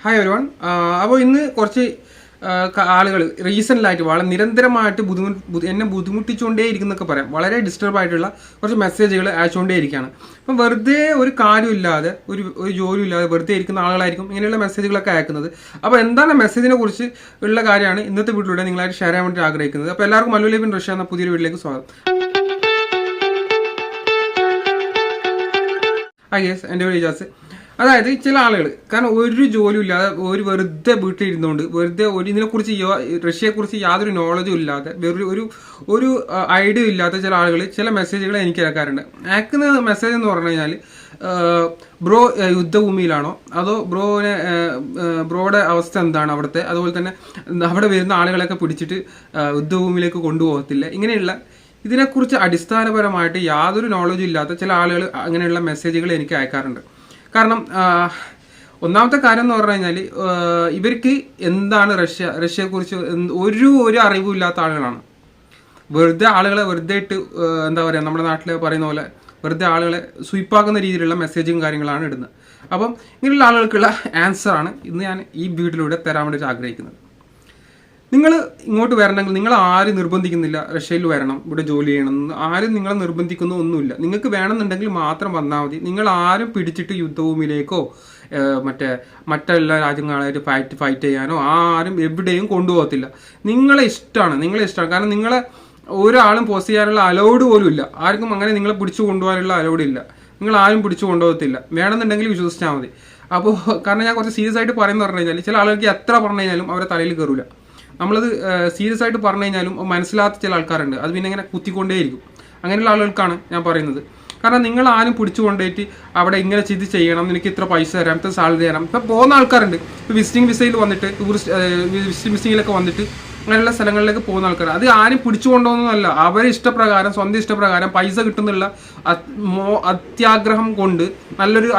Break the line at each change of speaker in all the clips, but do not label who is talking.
Hi everyone. അപ്പോൾ ഇന്ന് കുറച്ച് ആളുകൾ റീസെൻ്റായിട്ട് വളരെ നിരന്തരമായിട്ട് എന്നെ ബുദ്ധിമുട്ടിച്ചുകൊണ്ടേ ഇരിക്കുന്നൊക്കെ പറയാം. വളരെ ഡിസ്റ്റർബ് ആയിട്ടുള്ള കുറച്ച് മെസ്സേജുകൾ അയച്ചുകൊണ്ടേ ഇരിക്കുകയാണ്. അപ്പം വെറുതെ ഒരു കാര്യമില്ലാതെ ഒരു ജോലിയില്ലാതെ വെറുതെ ഇരിക്കുന്ന ആളുകളായിരിക്കും ഇങ്ങനെയുള്ള മെസ്സേജുകളൊക്കെ അയക്കുന്നത്. അപ്പോൾ എന്താണ് മെസ്സേജിനെ കുറിച്ച് ഉള്ള കാര്യമാണ് ഇന്നത്തെ വീട്ടിലൂടെ നിങ്ങളായിട്ട് ഷെയർ ചെയ്യാൻ വേണ്ടി ആഗ്രഹിക്കുന്നത്. അപ്പോൾ എല്ലാവർക്കും മല്ലു ലൈഫ് ഇൻ റഷ്യ എന്ന പുതിയൊരു വീട്ടിലേക്ക് സ്വാഗതം. ഹായ് ഗൈസ്, എൻ്റെ പേര് ഇജാസ്. അതായത് ചില ആളുകൾ കാരണം ഒരു ജോലിയും ഇല്ലാതെ വെറുതെ വീട്ടിലിരുന്നുകൊണ്ട് വെറുതെ ഇതിനെക്കുറിച്ച് റഷ്യയെക്കുറിച്ച് യാതൊരു നോളജും ഇല്ലാതെ ഒരു ഐഡിയ ഇല്ലാത്ത ചില ആളുകൾ ചില മെസ്സേജുകൾ എനിക്ക് അയക്കാറുണ്ട്. അയക്കുന്ന മെസ്സേജ് എന്ന് പറഞ്ഞു കഴിഞ്ഞാൽ ബ്രോ യുദ്ധഭൂമിയിലാണോ, അതോ ബ്രോയുടെ അവസ്ഥ എന്താണ് അവിടുത്തെ, അതുപോലെ തന്നെ അവിടെ വരുന്ന ആളുകളൊക്കെ പിടിച്ചിട്ട് യുദ്ധഭൂമിയിലേക്ക് കൊണ്ടുപോകത്തില്ല, ഇങ്ങനെയുള്ള ഇതിനെക്കുറിച്ച് അടിസ്ഥാനപരമായിട്ട് യാതൊരു നോളജും ഇല്ലാത്ത ചില ആളുകൾ അങ്ങനെയുള്ള മെസ്സേജുകൾ എനിക്ക് അയക്കാറുണ്ട്. കാരണം ഒന്നാമത്തെ കാര്യം എന്ന് പറഞ്ഞു കഴിഞ്ഞാൽ ഇവർക്ക് എന്താണ് റഷ്യയെക്കുറിച്ച് ഒരു അറിവും ഇല്ലാത്ത ആളുകളാണ്. വെറുതെ ആളുകളെ വെറുതെ ഇട്ട് എന്താ പറയുക, നമ്മുടെ നാട്ടിൽ പറയുന്ന പോലെ വെറുതെ ആളുകളെ സ്വീപ്പാക്കുന്ന രീതിയിലുള്ള മെസ്സേജും കാര്യങ്ങളാണ് ഇടുന്നത്. അപ്പം ഇങ്ങനെയുള്ള ആളുകൾക്കുള്ള ആൻസറാണ് ഇന്ന് ഞാൻ ഈ വീഡിയോയിലൂടെ തരാൻ വേണ്ടി ആഗ്രഹിക്കുന്നത്. നിങ്ങൾ ഇങ്ങോട്ട് വരണമെങ്കിൽ നിങ്ങൾ ആരും നിർബന്ധിക്കുന്നില്ല റഷ്യയിൽ വരണം, ഇവിടെ ജോലി ചെയ്യണമെന്ന് ആരും നിങ്ങളെ നിർബന്ധിക്കുന്ന ഒന്നുമില്ല. നിങ്ങൾക്ക് വേണമെന്നുണ്ടെങ്കിൽ മാത്രം വന്നാൽ മതി. നിങ്ങൾ ആരും പിടിച്ചിട്ട് യുദ്ധഭൂമിയിലേക്കോ മറ്റെല്ലാ രാജ്യങ്ങളായിട്ട് ഫൈറ്റ് ചെയ്യാനോ ആരും എവിടെയും കൊണ്ടുപോകത്തില്ല. നിങ്ങളെ ഇഷ്ടമാണ്. കാരണം നിങ്ങളെ ഒരാളും പോസ്റ്റ് ചെയ്യാനുള്ള അലൗഡ് പോലും ഇല്ല. ആർക്കും അങ്ങനെ നിങ്ങളെ പിടിച്ചു കൊണ്ടുപോകാനുള്ള അലൗഡ് ഇല്ല. നിങ്ങൾ ആരും പിടിച്ചു കൊണ്ടുപോകത്തില്ല. വേണമെന്നുണ്ടെങ്കിൽ വിശ്വസിച്ചാൽ മതി. അപ്പോൾ കാരണം ഞാൻ കുറച്ച് സീരിയസ് ആയിട്ട് പറയുന്നത് പറഞ്ഞു കഴിഞ്ഞാൽ ചില ആളുകൾക്ക് എത്ര പറഞ്ഞു കഴിഞ്ഞാലും അവരെ തലയിൽ കയറില്ല. നമ്മളത് സീരിയസ് ആയിട്ട് പറഞ്ഞു കഴിഞ്ഞാലും മനസ്സിലാത്ത ചില ആൾക്കാരുണ്ട്. അത് പിന്നെ ഇങ്ങനെ കുത്തിക്കൊണ്ടേയിരിക്കും. അങ്ങനെയുള്ള ആളുകൾക്കാണ് ഞാൻ പറയുന്നത്. കാരണം നിങ്ങൾ ആരും പിടിച്ചു കൊണ്ടുപോയിട്ട് അവിടെ ഇങ്ങനെ ചെയ്യണം, എനിക്ക് ഇത്ര പൈസ തരാം, ഇത്ര സാലറി തരാം. ഇപ്പം പോകുന്ന ആൾക്കാരുണ്ട്. ഇപ്പോൾ വിസിറ്റിംഗ് വിസയിൽ വന്നിട്ട് വിസിറ്റിംഗ് വിസയിലൊക്കെ വന്നിട്ട് അങ്ങനെയുള്ള സ്ഥലങ്ങളിലേക്ക് പോകുന്ന ആൾക്കാർ. അത് ആരും പിടിച്ചു കൊണ്ടുപോകുന്നതല്ല. അവരെ ഇഷ്ടപ്രകാരം സ്വന്തം ഇഷ്ടപ്രകാരം പൈസ കിട്ടുന്നുള്ള അത്യാഗ്രഹം കൊണ്ട് നല്ലൊരു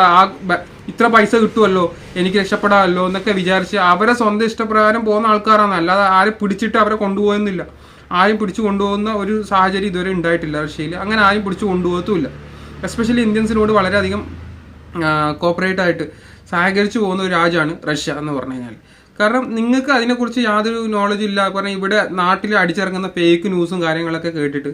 ഇത്ര പൈസ കിട്ടുമല്ലോ, എനിക്ക് രക്ഷപ്പെടാമല്ലോ എന്നൊക്കെ വിചാരിച്ച് അവരെ സ്വന്തം ഇഷ്ടപ്രകാരം പോകുന്ന ആൾക്കാരാണ്. അല്ലാതെ ആരും പിടിച്ചിട്ട് അവരെ കൊണ്ടുപോകുന്നില്ല. ആരും പിടിച്ചു കൊണ്ടുപോകുന്ന ഒരു സാഹചര്യം ഇതുവരെ ഉണ്ടായിട്ടില്ല റഷ്യയിൽ. അങ്ങനെ ആരും പിടിച്ചു കൊണ്ടുപോകത്തുമില്ല. എസ്പെഷ്യലി ഇന്ത്യൻസിനോട് വളരെയധികം കോപ്പറേറ്റ് ആയിട്ട് സഹകരിച്ചു പോകുന്ന ഒരു രാജ്യമാണ് റഷ്യ എന്ന് പറഞ്ഞു കഴിഞ്ഞാൽ. കാരണം നിങ്ങൾക്ക് അതിനെക്കുറിച്ച് യാതൊരു നോളജും ഇല്ല. പറഞ്ഞാൽ ഇവിടെ നാട്ടിൽ അടിച്ചിറങ്ങുന്ന ഫേക്ക് ന്യൂസും കാര്യങ്ങളൊക്കെ കേട്ടിട്ട്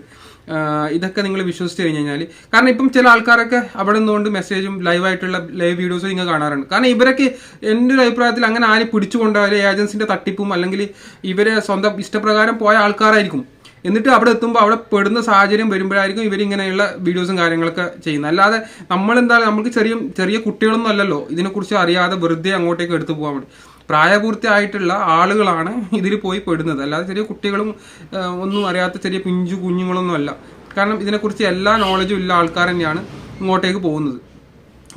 ഇതൊക്കെ നിങ്ങൾ വിശ്വസിച്ച് കഴിഞ്ഞ് കഴിഞ്ഞാൽ, കാരണം ഇപ്പം ചില ആൾക്കാരൊക്കെ അവിടെ നിന്നുകൊണ്ട് മെസ്സേജും ലൈവ് വീഡിയോസും നിങ്ങൾ കാണാറുണ്ട്. കാരണം ഇവരൊക്കെ എൻ്റെ ഒരു അഭിപ്രായത്തിൽ അങ്ങനെ ആരും പിടിച്ചു കൊണ്ടുപോയാൽ ഏജൻസിൻ്റെ തട്ടിപ്പും അല്ലെങ്കിൽ ഇവരെ സ്വന്തം ഇഷ്ടപ്രകാരം പോയ ആൾക്കാരായിരിക്കും. എന്നിട്ട് അവിടെ എത്തുമ്പോൾ അവിടെ പെടുന്ന സാഹചര്യം വരുമ്പോഴായിരിക്കും ഇവരിങ്ങനെയുള്ള വീഡിയോസും കാര്യങ്ങളൊക്കെ ചെയ്യുന്നത്. അല്ലാതെ നമുക്ക് ചെറിയ കുട്ടികളൊന്നും അല്ലല്ലോ ഇതിനെക്കുറിച്ച് അറിയാതെ വെറുതെ അങ്ങോട്ടേക്ക് എടുത്തു പോകാൻ വേണ്ടി. പ്രായപൂർത്തിയായിട്ടുള്ള ആളുകളാണ് ഇതിൽ പോയി പെടുന്നത്. അല്ലാതെ ചെറിയ കുട്ടികളും ഒന്നും അറിയാത്ത ചെറിയ പിഞ്ചു കുഞ്ഞുങ്ങളൊന്നും അല്ല. കാരണം ഇതിനെക്കുറിച്ച് എല്ലാ നോളജും ഉള്ള ആൾക്കാർ തന്നെയാണ് ഇങ്ങോട്ടേക്ക് പോകുന്നത്.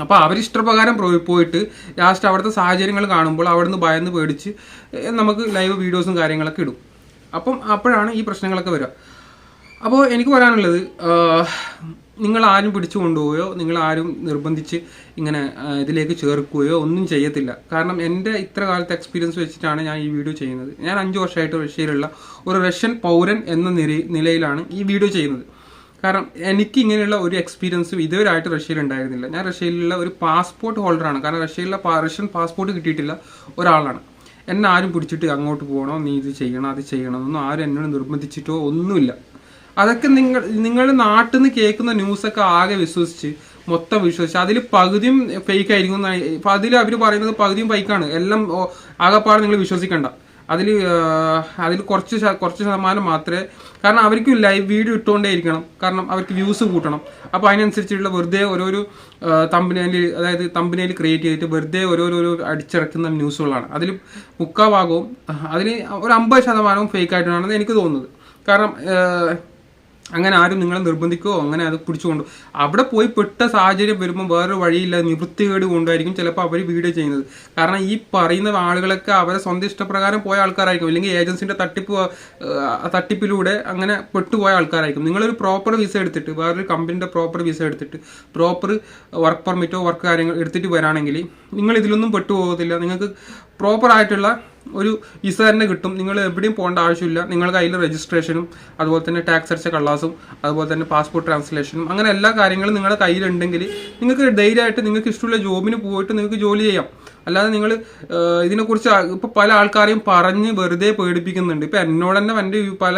അപ്പോൾ അവരിഷ്ടപ്രകാരം പോയിട്ട് ലാസ്റ്റ് അവിടുത്തെ സാഹചര്യങ്ങൾ കാണുമ്പോൾ അവിടെ നിന്ന് ഭയന്ന് പേടിച്ച് നമുക്ക് ലൈവ് വീഡിയോസും കാര്യങ്ങളൊക്കെ ഇടും. അപ്പോഴാണ് ഈ പ്രശ്നങ്ങളൊക്കെ വരിക. അപ്പോൾ എനിക്ക് പറയാനുള്ളത്, നിങ്ങൾ ആരും പിടിച്ചു കൊണ്ടുപോവുകയോ നിങ്ങൾ ആരും നിർബന്ധിച്ച് ഇങ്ങനെ ഇതിലേക്ക് ചേർക്കുകയോ ഒന്നും ചെയ്യത്തില്ല. കാരണം എൻ്റെ ഇത്ര കാലത്തെ എക്സ്പീരിയൻസ് വെച്ചിട്ടാണ് ഞാൻ ഈ വീഡിയോ ചെയ്യുന്നത്. ഞാൻ 5 വർഷമായിട്ട് റഷ്യയിലുള്ള ഒരു റഷ്യൻ പൗരൻ എന്ന നിലയിലാണ് ഈ വീഡിയോ ചെയ്യുന്നത്. കാരണം എനിക്ക് ഇങ്ങനെയുള്ള ഒരു എക്സ്പീരിയൻസും ഇതുവരെയായിട്ട് റഷ്യയിൽ ഉണ്ടായിരുന്നില്ല. ഞാൻ റഷ്യയിലുള്ള ഒരു പാസ്പോർട്ട് ഹോൾഡറാണ്. കാരണം റഷ്യൻ പാസ്പോർട്ട് കിട്ടിയിട്ടില്ല ഒരാളാണ്. എന്നെ ആരും പിടിച്ചിട്ട് അങ്ങോട്ട് പോകണോ, നീ ഇത് ചെയ്യണം അത് ചെയ്യണമെന്നൊന്നും ആരും എന്നോട് നിർബന്ധിച്ചിട്ടോ ഒന്നുമില്ല. അതൊക്കെ നിങ്ങൾ നാട്ടിൽ നിന്ന് കേൾക്കുന്ന ന്യൂസൊക്കെ ആകെ മൊത്തം വിശ്വസിച്ച് അതിൽ പകുതിയും ഫേക്ക് ആയിരിക്കും. അതിൽ അവർ പറയുന്നത് പകുതിയും ഫേക്കാണ്. എല്ലാം ആകെപ്പാടെ നിങ്ങൾ വിശ്വസിക്കണ്ട. അതിൽ കുറച്ച് ശതമാനം മാത്രമേ. കാരണം അവർക്ക് ലൈവ് വീഡിയോ ഇട്ടുകൊണ്ടേ ഇരിക്കണം. കാരണം അവർക്ക് വ്യൂസ് കൂട്ടണം. അപ്പോൾ അതിനനുസരിച്ചുള്ള വെറുതെ ഓരോരോ തമ്പനയിൽ ക്രിയേറ്റ് ചെയ്തിട്ട് വെറുതെ ഓരോരോ അടിച്ചിറക്കുന്ന ന്യൂസുകളാണ്. അതിൽ 3/4 അതിന് ഒരു 50% ഫേക്ക് ആയിട്ടാണെന്ന് എനിക്ക് തോന്നുന്നത്. കാരണം അങ്ങനെ ആരും നിങ്ങളെ നിർബന്ധിക്കുകയോ അങ്ങനെ അത് പിടിച്ചുകൊണ്ടു അവിടെ പോയി പെട്ട സാഹചര്യം വരുമ്പോൾ വേറൊരു വഴിയില്ല, നിവൃത്തികേട് കൊണ്ടായിരിക്കും ചിലപ്പോൾ അവർ വീഡിയോ ചെയ്യുന്നത്. കാരണം ഈ പറയുന്ന ആളുകളൊക്കെ അവരെ സ്വന്തം ഇഷ്ടപ്രകാരം പോയ ആൾക്കാരായിരിക്കും. അല്ലെങ്കിൽ ഏജൻസിൻ്റെ തട്ടിപ്പിലൂടെ അങ്ങനെ പെട്ടുപോയ ആൾക്കാരായിരിക്കും. നിങ്ങളൊരു പ്രോപ്പർ വിസ എടുത്തിട്ട് വേറൊരു കമ്പനിയുടെ പ്രോപ്പർ വിസ എടുത്തിട്ട് പ്രോപ്പർ വർക്ക് പെർമിറ്റോ വർക്ക് കാര്യങ്ങൾ എടുത്തിട്ട് വരാണെങ്കിൽ നിങ്ങൾ ഇതിലൊന്നും പെട്ടുപോകത്തില്ല. നിങ്ങൾക്ക് പ്രോപ്പറായിട്ടുള്ള ഒരു വിസ തന്നെ കിട്ടും. നിങ്ങൾ എവിടെയും പോകേണ്ട ആവശ്യമില്ല. നിങ്ങളുടെ കയ്യിൽ രജിസ്ട്രേഷനും അതുപോലെ തന്നെ ടാക്സ് അടച്ച കള്ളാസും അതുപോലെ തന്നെ പാസ്പോർട്ട് ട്രാൻസ്ലേഷനും അങ്ങനെ എല്ലാ കാര്യങ്ങളും നിങ്ങളുടെ കയ്യിലുണ്ടെങ്കിൽ നിങ്ങൾക്ക് ധൈര്യമായിട്ട് നിങ്ങൾക്ക് ഇഷ്ടമുള്ള ജോബിന് പോയിട്ട് നിങ്ങൾക്ക് ജോലി ചെയ്യാം. അല്ലാതെ നിങ്ങൾ ഇതിനെക്കുറിച്ച് ഇപ്പോൾ പല ആൾക്കാരെയും പറഞ്ഞ് വെറുതെ പേടിപ്പിക്കുന്നുണ്ട്. ഇപ്പം എന്നോട് തന്നെ എൻ്റെ പല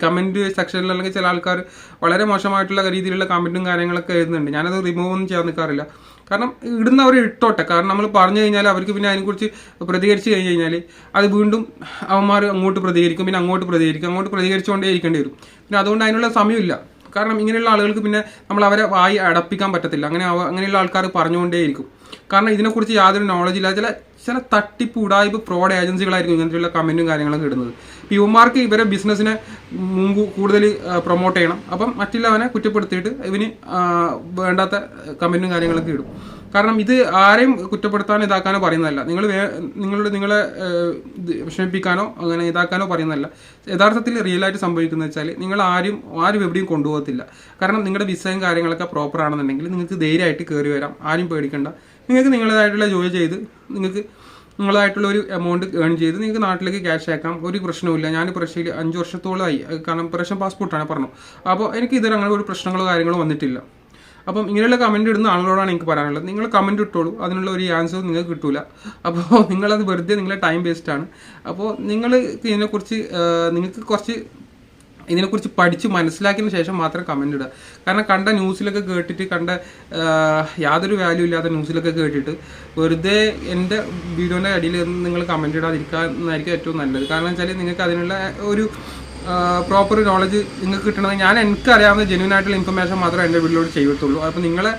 കമൻറ്റ് സെക്ഷനിൽ അല്ലെങ്കിൽ ചില ആൾക്കാർ വളരെ മോശമായിട്ടുള്ള രീതിയിലുള്ള കമൻറ്റും കാര്യങ്ങളൊക്കെ എഴുതുന്നുണ്ട്. ഞാനത് റിമൂവ് ഒന്നും ചെയ്യാൻ നിൽക്കാറില്ല. കാരണം ഇടുന്നവർ ഇട്ടോട്ടെ. കാരണം നമ്മൾ പറഞ്ഞു കഴിഞ്ഞാൽ അവർക്ക് പിന്നെ അതിനെക്കുറിച്ച് പ്രതികരിച്ച് കഴിഞ്ഞ് കഴിഞ്ഞാൽ അത് വീണ്ടും അവന്മാർ അങ്ങോട്ട് പ്രതികരിക്കും, പിന്നെ അങ്ങോട്ട് പ്രതികരിച്ചുകൊണ്ടേ ഇരിക്കേണ്ടി വരും. പിന്നെ അതുകൊണ്ട് അതിനുള്ള സമയമില്ല. കാരണം ഇങ്ങനെയുള്ള ആളുകൾക്ക് പിന്നെ നമ്മൾ അവരെ വായി അടപ്പിക്കാൻ പറ്റത്തില്ല. അങ്ങനെയുള്ള ആൾക്കാർ പറഞ്ഞുകൊണ്ടേയിരിക്കും. കാരണം ഇതിനെക്കുറിച്ച് യാതൊരു നോളജ് ഇല്ല. ചില തട്ടിപ്പ് ഉടായ്പ ഫ്രോഡ് ഏജൻസികളായിരിക്കും ഇങ്ങനത്തെയുള്ള കമൻറ്റും കാര്യങ്ങളൊക്കെ ഇടുന്നത്. ഇവന്മാർക്ക് ഇവരെ ബിസിനസ്സിനെ മുമ്പ് കൂടുതൽ പ്രൊമോട്ട് ചെയ്യണം. അപ്പം മറ്റുള്ളവനെ കുറ്റപ്പെടുത്തിയിട്ട് ഇവന് വേണ്ടാത്ത കമൻറ്റും കാര്യങ്ങളൊക്കെ ഇടും. കാരണം ഇത് ആരെയും കുറ്റപ്പെടുത്താനോ ഇതാക്കാനോ പറയുന്നതല്ല, നിങ്ങളെ വിഷമിപ്പിക്കാനോ അങ്ങനെ ഇതാക്കാനോ പറയുന്നതല്ല. യഥാർത്ഥത്തിൽ റിയലായിട്ട് സംഭവിക്കുന്നത് വെച്ചാൽ നിങ്ങൾ ആരും എവിടെയും കൊണ്ടുപോകത്തില്ല. കാരണം നിങ്ങളുടെ വിസയും കാര്യങ്ങളൊക്കെ പ്രോപ്പർ ആണെന്നുണ്ടെങ്കിൽ നിങ്ങൾക്ക് ധൈര്യമായിട്ട് കയറി വരാം. ആരും പേടിക്കണ്ട. നിങ്ങൾക്ക് നിങ്ങളുടേതായിട്ടുള്ള ജോലി ചെയ്ത് നിങ്ങൾക്ക് നിങ്ങളായിട്ടുള്ള ഒരു എമൗണ്ട് ഏൺ ചെയ്ത് നിങ്ങൾക്ക് നാട്ടിലേക്ക് ക്യാഷ് അയക്കാം. ഒരു പ്രശ്നവുമില്ല. ഞാൻ പ്രശ്നയിൽ 5 വർഷത്തോളമായി. കാരണം പ്രശ്നം പാസ്പോർട്ടാണ് പറഞ്ഞു. അപ്പോൾ എനിക്ക് ഇതുവരെ അങ്ങനെ ഒരു പ്രശ്നങ്ങളോ കാര്യങ്ങളോ വന്നിട്ടില്ല. അപ്പം ഇങ്ങനെയുള്ള കമൻറ്റ് ഇടുന്ന ആളുകളോടാണ് എനിക്ക് പറയാനുള്ളത്. നിങ്ങൾ കമൻറ്റ് ഇട്ടോളൂ, അതിനുള്ള ഒരു ആൻസർ നിങ്ങൾക്ക് കിട്ടൂല. അപ്പോൾ നിങ്ങളത് വെറുതെ നിങ്ങളെ ടൈം വേസ്റ്റാണ്. അപ്പോൾ നിങ്ങൾ നിങ്ങൾക്ക് ഇതിനെക്കുറിച്ച് പഠിച്ച് മനസ്സിലാക്കിയതിന് ശേഷം മാത്രം കമൻറ്റ് ഇടുക. കാരണം കണ്ട ന്യൂസിലൊക്കെ കേട്ടിട്ട് യാതൊരു വാല്യൂ ഇല്ലാത്ത ന്യൂസിലൊക്കെ കേട്ടിട്ട് വെറുതെ എൻ്റെ വീഡിയോൻ്റെ അടിയിൽ നിങ്ങൾ കമൻറ്റ് ഇടാതിരിക്കാമെന്നായിരിക്കും ഏറ്റവും നല്ലത്. കാരണം വെച്ചാൽ നിങ്ങൾക്ക് അതിനുള്ള ഒരു പ്രോപ്പർ നോളജ് നിങ്ങൾക്ക് കിട്ടണമെങ്കിൽ എനിക്കറിയാവുന്ന ജെന്യൂൻ ആയിട്ടുള്ള ഇൻഫർമേഷൻ മാത്രമേ എൻ്റെ വീട്ടിലോട്ട് ചെയ്യത്തുള്ളൂ. അപ്പോൾ നിങ്ങളെ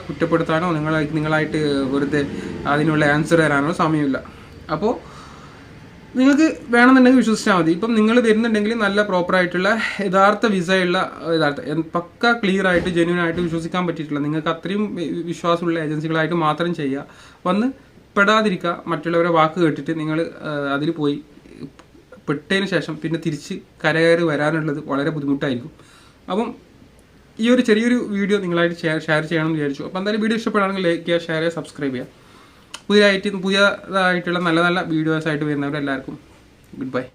കുറ്റപ്പെടുത്താനോ നിങ്ങളായിട്ട് വെറുതെ അതിനുള്ള ആൻസർ തരാനോ സമയമില്ല. അപ്പോൾ നിങ്ങൾക്ക് വേണമെന്നുണ്ടെങ്കിൽ വിശ്വസിച്ചാൽ മതി. ഇപ്പം നിങ്ങൾ വരുന്നുണ്ടെങ്കിൽ നല്ല പ്രോപ്പറായിട്ടുള്ള യഥാർത്ഥ വിസയുള്ള പക്ക ക്ലിയർ ആയിട്ട് ജെന്യൂൻ ആയിട്ട് വിശ്വസിക്കാൻ പറ്റിയിട്ടില്ല. നിങ്ങൾക്ക് അത്രയും വിശ്വാസമുള്ള ഏജൻസികളായിട്ട് മാത്രം ചെയ്യുക. വന്ന് പെടാതിരിക്കുക. മറ്റുള്ളവരെ വാക്ക് കേട്ടിട്ട് നിങ്ങൾ അതിൽ പോയി പെട്ടതിന് ശേഷം പിന്നെ തിരിച്ച് കരകയറി വരാനുള്ളത് വളരെ ബുദ്ധിമുട്ടായിരിക്കും. അപ്പം ഈ ഒരു ചെറിയൊരു വീഡിയോ നിങ്ങളായിട്ട് ഷെയർ ചെയ്യണമെന്ന് വിചാരിച്ചു. അപ്പോൾ എന്തായാലും വീഡിയോ ഇഷ്ടപ്പെടുകയാണെങ്കിൽ ലൈക്ക് ചെയ്യുക, ഷെയർ ചെയ്യുക, സബ്സ്ക്രൈബ് ചെയ്യുക. പുതിയതായിട്ടുള്ള നല്ല നല്ല വീഡിയോസായിട്ട് വരുന്നവരെല്ലാവർക്കും ഗുഡ് ബൈ.